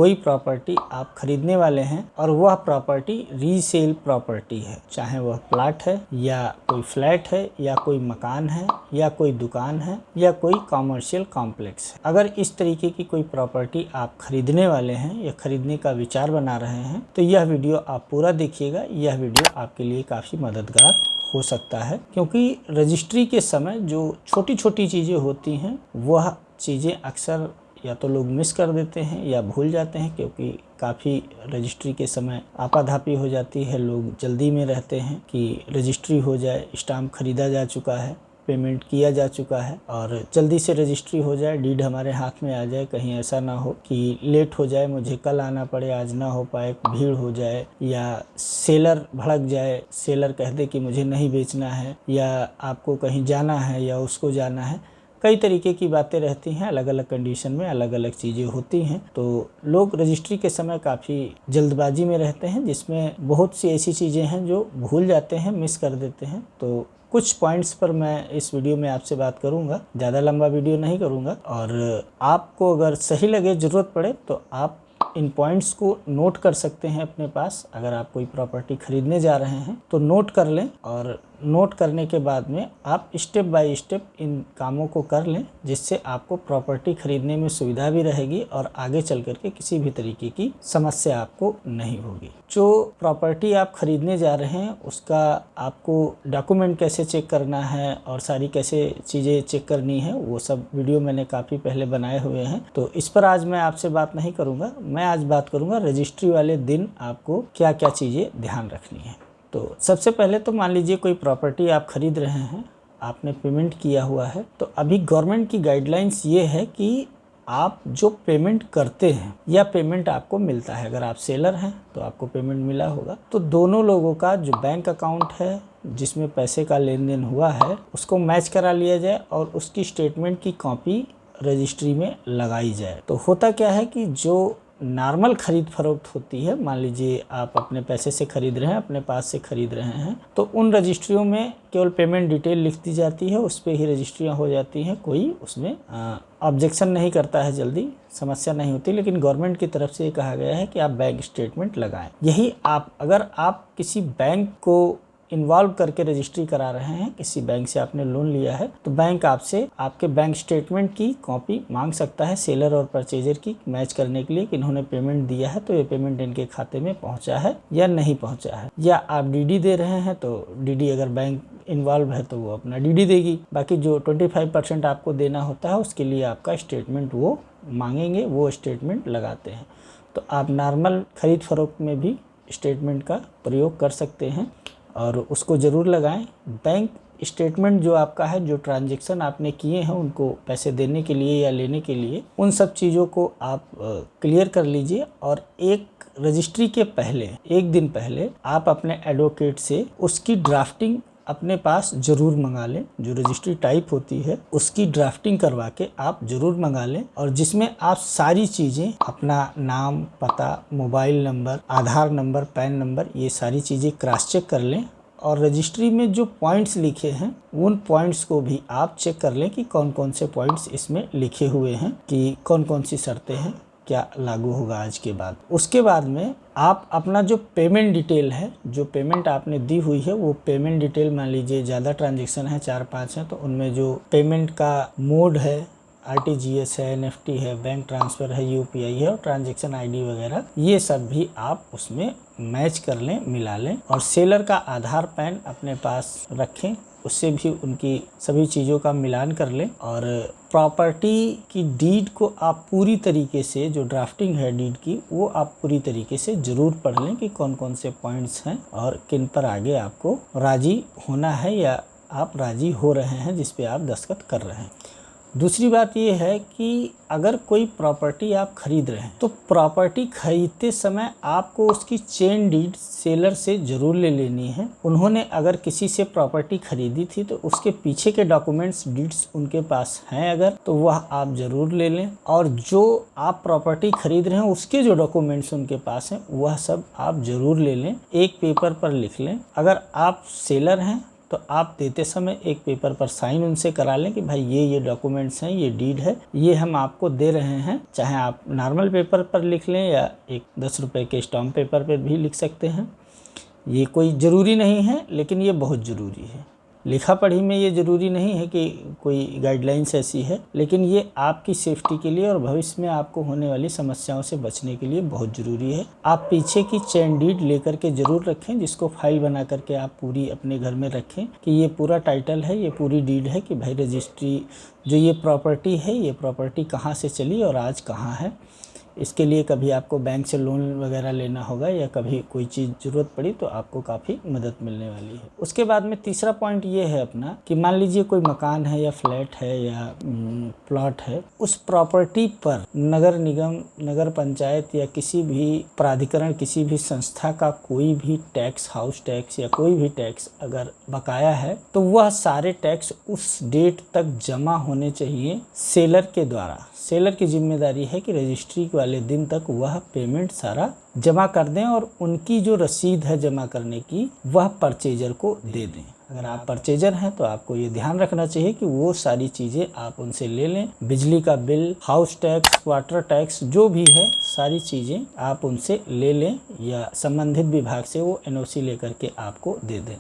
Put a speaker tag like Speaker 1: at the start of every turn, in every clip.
Speaker 1: कोई प्रॉपर्टी आप खरीदने वाले हैं और वह प्रॉपर्टी रीसेल प्रॉपर्टी है, चाहे वह प्लाट है या कोई फ्लैट है या कोई मकान है या कोई दुकान है या कोई कॉमर्शियल कॉम्प्लेक्स है। अगर इस तरीके की कोई प्रॉपर्टी आप खरीदने वाले हैं या खरीदने का विचार बना रहे हैं तो यह वीडियो आप पूरा देखिएगा। यह वीडियो आपके लिए काफ़ी मददगार हो सकता है, क्योंकि रजिस्ट्री के समय जो छोटी छोटी चीज़ें होती हैं वह चीज़ें अक्सर या तो लोग मिस कर देते हैं या भूल जाते हैं, क्योंकि काफ़ी रजिस्ट्री के समय आपाधापी हो जाती है। लोग जल्दी में रहते हैं कि रजिस्ट्री हो जाए, स्टाम्प खरीदा जा चुका है, पेमेंट किया जा चुका है और जल्दी से रजिस्ट्री हो जाए, डीड हमारे हाथ में आ जाए। कहीं ऐसा ना हो कि लेट हो जाए, मुझे कल आना पड़े, आज ना हो पाए, भीड़ हो जाए या सेलर भड़क जाए, सेलर कह दे कि मुझे नहीं बेचना है या आपको कहीं जाना है या उसको जाना है। कई तरीके की बातें रहती हैं, अलग अलग कंडीशन में अलग अलग चीज़ें होती हैं। तो लोग रजिस्ट्री के समय काफ़ी जल्दबाजी में रहते हैं, जिसमें बहुत सी ऐसी चीज़ें हैं जो भूल जाते हैं, मिस कर देते हैं। तो कुछ पॉइंट्स पर मैं इस वीडियो में आपसे बात करूंगा, ज़्यादा लंबा वीडियो नहीं करूंगा। और आपको अगर सही लगे, ज़रूरत पड़े तो आप इन पॉइंट्स को नोट कर सकते हैं अपने पास। अगर आप कोई प्रॉपर्टी खरीदने जा रहे हैं तो नोट कर लें, और नोट करने के बाद में आप स्टेप बाय स्टेप इन कामों को कर लें, जिससे आपको प्रॉपर्टी खरीदने में सुविधा भी रहेगी और आगे चल करके किसी भी तरीके की समस्या आपको नहीं होगी। जो प्रॉपर्टी आप खरीदने जा रहे हैं उसका आपको डॉक्यूमेंट कैसे चेक करना है और सारी कैसे चीज़ें चेक करनी है, वो सब वीडियो मैंने काफ़ी पहले बनाए हुए हैं। तो इस पर आज मैं आपसे बात नहीं करूँगा। मैं आज बात करूँगा रजिस्ट्री वाले दिन आपको क्या क्या चीज़ें ध्यान रखनी है। तो सबसे पहले तो मान लीजिए कोई प्रॉपर्टी आप खरीद रहे हैं, आपने पेमेंट किया हुआ है। तो अभी गवर्नमेंट की गाइडलाइंस ये है कि आप जो पेमेंट करते हैं या पेमेंट आपको मिलता है, अगर आप सेलर हैं तो आपको पेमेंट मिला होगा, तो दोनों लोगों का जो बैंक अकाउंट है जिसमें पैसे का लेन देन हुआ है उसको मैच करा लिया जाए और उसकी स्टेटमेंट की कॉपी रजिस्ट्री में लगाई जाए। तो होता क्या है कि जो नॉर्मल खरीद फरोख्त होती है, मान लीजिए आप अपने पैसे से खरीद रहे हैं, अपने पास से खरीद रहे हैं, तो उन रजिस्ट्रियों में केवल पेमेंट डिटेल लिख दी जाती है, उस पर ही रजिस्ट्रियाँ हो जाती हैं। कोई उसमें ऑब्जेक्शन नहीं करता है, जल्दी समस्या नहीं होती। लेकिन गवर्नमेंट की तरफ से ये कहा गया है कि आप बैंक स्टेटमेंट लगाएं। यही आप अगर आप किसी बैंक को इन्वॉल्व करके रजिस्ट्री करा रहे हैं, किसी बैंक से आपने लोन लिया है, तो बैंक आपसे आपके बैंक स्टेटमेंट की कॉपी मांग सकता है सेलर और परचेजर की, मैच करने के लिए कि इन्होंने पेमेंट दिया है तो ये पेमेंट इनके खाते में पहुंचा है या नहीं पहुंचा है। या आप डीडी दे रहे हैं तो डीडी, अगर बैंक इन्वॉल्व है तो वो अपना डीडी देगी। बाकी जो 25% आपको देना होता है उसके लिए आपका स्टेटमेंट वो मांगेंगे, वो स्टेटमेंट लगाते हैं। तो आप नॉर्मल खरीद फरोख्त में भी स्टेटमेंट का प्रयोग कर सकते हैं और उसको ज़रूर लगाएं। बैंक स्टेटमेंट जो आपका है, जो ट्रांजैक्शन आपने किए हैं उनको पैसे देने के लिए या लेने के लिए, उन सब चीज़ों को आप क्लियर कर लीजिए। और एक रजिस्ट्री के पहले, एक दिन पहले आप अपने एडवोकेट से उसकी ड्राफ्टिंग अपने पास ज़रूर मंगा लें। जो रजिस्ट्री टाइप होती है उसकी ड्राफ्टिंग करवा के आप ज़रूर मंगा लें, और जिसमें आप सारी चीज़ें, अपना नाम, पता, मोबाइल नंबर, आधार नंबर, पैन नंबर, ये सारी चीज़ें क्रॉस चेक कर लें। और रजिस्ट्री में जो पॉइंट्स लिखे हैं उन पॉइंट्स को भी आप चेक कर लें कि कौन कौन से पॉइंट्स इसमें लिखे हुए हैं, कि कौन कौन सी शर्तें हैं, क्या लागू होगा आज के बाद। उसके बाद में आप अपना जो पेमेंट डिटेल है, जो पेमेंट आपने दी हुई है, वो पेमेंट डिटेल, मान लीजिए ज़्यादा ट्रांजैक्शन है, 4-5 है, तो उनमें जो पेमेंट का मोड है, आरटीजीएस है, एनएफटी है, बैंक ट्रांसफ़र है, यूपीआई है और ट्रांजैक्शन आईडी वगैरह, ये सब भी आप उसमें मैच कर लें, मिला लें। और सेलर का आधार पैन अपने पास रखें, उससे भी उनकी सभी चीज़ों का मिलान कर लें। और प्रॉपर्टी की डीड को आप पूरी तरीके से, जो ड्राफ्टिंग है डीड की, वो आप पूरी तरीके से ज़रूर पढ़ लें कि कौन कौन से पॉइंट्स हैं और किन पर आगे आपको राज़ी होना है या आप राज़ी हो रहे हैं जिस पे आप दस्तखत कर रहे हैं। दूसरी बात ये है कि अगर कोई प्रॉपर्टी आप खरीद रहे हैं तो प्रॉपर्टी खरीदते समय आपको उसकी चेन डीड सेलर से ज़रूर ले लेनी है। उन्होंने अगर किसी से प्रॉपर्टी खरीदी थी तो उसके पीछे के डॉक्यूमेंट्स, डीड्स उनके पास हैं अगर, तो वह आप ज़रूर ले लें। और जो आप प्रॉपर्टी खरीद रहे हैं उसके जो डॉक्यूमेंट्स उनके पास हैं वह सब आप ज़रूर ले लें, एक पेपर पर लिख लें। अगर आप सेलर हैं तो आप देते समय एक पेपर पर साइन उनसे करा लें कि भाई ये डॉक्यूमेंट्स हैं, ये डीड है, ये हम आपको दे रहे हैं। चाहे आप नॉर्मल पेपर पर लिख लें या एक 10 रुपये के स्टाम्प पेपर पर भी लिख सकते हैं। ये कोई ज़रूरी नहीं है, लेकिन ये बहुत ज़रूरी है। लिखा पढ़ी में ये ज़रूरी नहीं है कि कोई गाइडलाइंस ऐसी है, लेकिन ये आपकी सेफ्टी के लिए और भविष्य में आपको होने वाली समस्याओं से बचने के लिए बहुत ज़रूरी है। आप पीछे की चेन डीड लेकर के ज़रूर रखें, जिसको फाइल बना करके आप पूरी अपने घर में रखें कि ये पूरा टाइटल है, ये पूरी डीड है कि भाई रजिस्ट्री जो ये प्रॉपर्टी है, ये प्रॉपर्टी कहाँ से चली और आज कहाँ है। इसके लिए कभी आपको बैंक से लोन वगैरह लेना होगा या कभी कोई चीज़ ज़रूरत पड़ी तो आपको काफ़ी मदद मिलने वाली है। उसके बाद में तीसरा पॉइंट ये है अपना कि मान लीजिए कोई मकान है या फ्लैट है या प्लॉट है, उस प्रॉपर्टी पर नगर निगम, नगर पंचायत या किसी भी प्राधिकरण, किसी भी संस्था का कोई भी टैक्स, हाउस टैक्स या कोई भी टैक्स अगर बकाया है तो वह सारे टैक्स उस डेट तक जमा होने चाहिए सेलर के द्वारा। सेलर की जिम्मेदारी है कि रजिस्ट्री वाले दिन तक वह पेमेंट सारा जमा कर दें और उनकी जो रसीद है जमा करने की वह परचेजर को दे दें। अगर आप परचेजर हैं तो आपको ये ध्यान रखना चाहिए कि वो सारी चीज़ें आप उनसे ले लें। बिजली का bill, house tax, water tax, जो भी है सारी चीज़ें आप उनसे ले लें या संबंधित विभाग से वो NOC लेकर के आपको दे दें।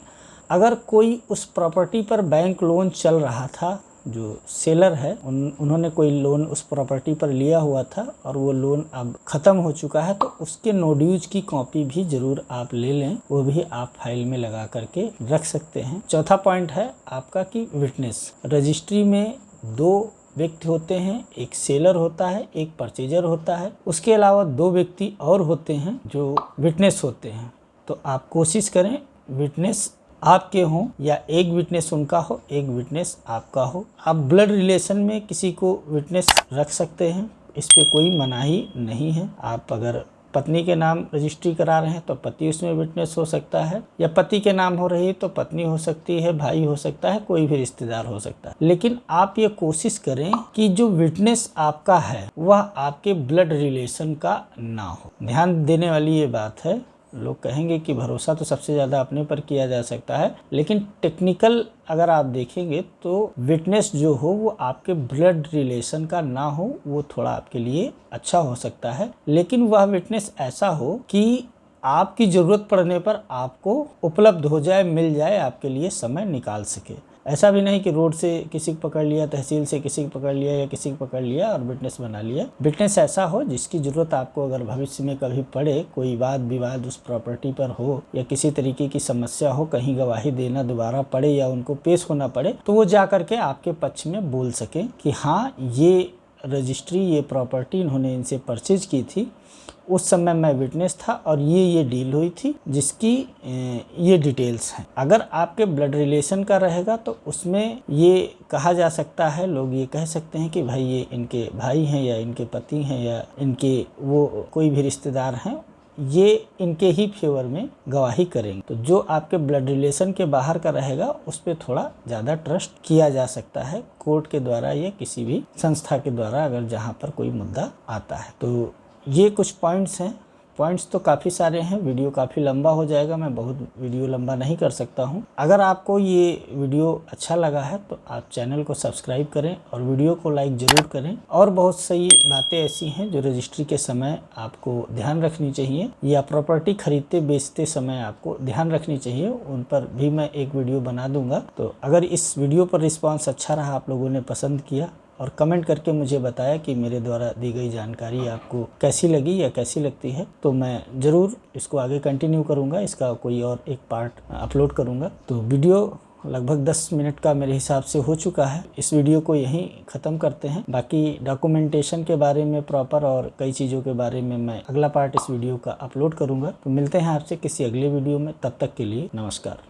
Speaker 1: अगर कोई उस प्रॉपर्टी पर बैंक लोन चल रहा था, जो सेलर है उन्होंने कोई लोन उस प्रॉपर्टी पर लिया हुआ था और वो लोन अब ख़त्म हो चुका है, तो उसके नो ड्यूज की कॉपी भी ज़रूर आप ले लें, वो भी आप फाइल में लगा करके रख सकते हैं। चौथा पॉइंट है आपका कि विटनेस। रजिस्ट्री में 2 व्यक्ति होते हैं, एक सेलर होता है, एक परचेजर होता है। उसके अलावा 2 व्यक्ति और होते हैं जो विटनेस होते हैं। तो आप कोशिश करें विटनेस आपके हों या एक विटनेस उनका हो, एक विटनेस आपका हो। आप ब्लड रिलेशन में किसी को विटनेस रख सकते हैं, इस पे कोई मनाही नहीं है। आप अगर पत्नी के नाम रजिस्ट्री करा रहे हैं तो पति उसमें विटनेस हो सकता है, या पति के नाम हो रही है तो पत्नी हो सकती है, भाई हो सकता है, कोई भी रिश्तेदार हो सकता है। लेकिन आप ये कोशिश करें कि जो विटनेस आपका है वह आपके ब्लड रिलेशन का ना हो। ध्यान देने वाली ये बात है। लोग कहेंगे कि भरोसा तो सबसे ज़्यादा अपने पर किया जा सकता है, लेकिन टेक्निकल अगर आप देखेंगे तो विटनेस जो हो वो आपके ब्लड रिलेशन का ना हो, वो थोड़ा आपके लिए अच्छा हो सकता है। लेकिन वह विटनेस ऐसा हो कि आपकी ज़रूरत पड़ने पर आपको उपलब्ध हो जाए, मिल जाए, आपके लिए समय निकाल सके। ऐसा भी नहीं कि रोड से किसी को पकड़ लिया, तहसील से किसी को पकड़ लिया या किसी को पकड़ लिया और विटनेस बना लिया। विटनेस ऐसा हो जिसकी ज़रूरत आपको अगर भविष्य में कभी पड़े, कोई वाद विवाद उस प्रॉपर्टी पर हो या किसी तरीके की समस्या हो, कहीं गवाही देना दोबारा पड़े या उनको पेश होना पड़े, तो वो जा करके आपके पक्ष में बोल सकें कि हाँ ये रजिस्ट्री, ये प्रॉपर्टी इन्होंने इनसे परचेज की थी, उस समय मैं विटनेस था और ये डील हुई थी जिसकी ये डिटेल्स हैं। अगर आपके ब्लड रिलेशन का रहेगा तो उसमें ये कहा जा सकता है, लोग ये कह सकते हैं कि भाई ये इनके भाई हैं या इनके पति हैं या इनके वो कोई भी रिश्तेदार हैं, ये इनके ही फेवर में गवाही करेंगे। तो जो आपके ब्लड रिलेशन के बाहर का रहेगा उस पर थोड़ा ज़्यादा ट्रस्ट किया जा सकता है कोर्ट के द्वारा या किसी भी संस्था के द्वारा, अगर जहाँ पर कोई मुद्दा आता है। तो ये कुछ पॉइंट्स हैं। पॉइंट्स तो काफ़ी सारे हैं, वीडियो काफ़ी लंबा हो जाएगा, मैं बहुत वीडियो लंबा नहीं कर सकता हूं। अगर आपको ये वीडियो अच्छा लगा है तो आप चैनल को सब्सक्राइब करें और वीडियो को लाइक ज़रूर करें। और बहुत सही बातें ऐसी हैं जो रजिस्ट्री के समय आपको ध्यान रखनी चाहिए या प्रॉपर्टी खरीदते बेचते समय आपको ध्यान रखनी चाहिए, उन पर भी मैं एक वीडियो बना दूंगा। तो अगर इस वीडियो पर रिस्पॉन्स अच्छा रहा, आप लोगों ने पसंद किया और कमेंट करके मुझे बताया कि मेरे द्वारा दी गई जानकारी आपको कैसी लगी या कैसी लगती है, तो मैं ज़रूर इसको आगे कंटिन्यू करूँगा, इसका कोई और एक पार्ट अपलोड करूँगा। तो वीडियो लगभग 10 मिनट का मेरे हिसाब से हो चुका है। इस वीडियो को यहीं ख़त्म करते हैं। बाकी डॉक्यूमेंटेशन के बारे में प्रॉपर और कई चीज़ों के बारे में मैं अगला पार्ट इस वीडियो का अपलोड करूँगा। तो मिलते हैं आपसे किसी अगले वीडियो में, तब तक के लिए नमस्कार।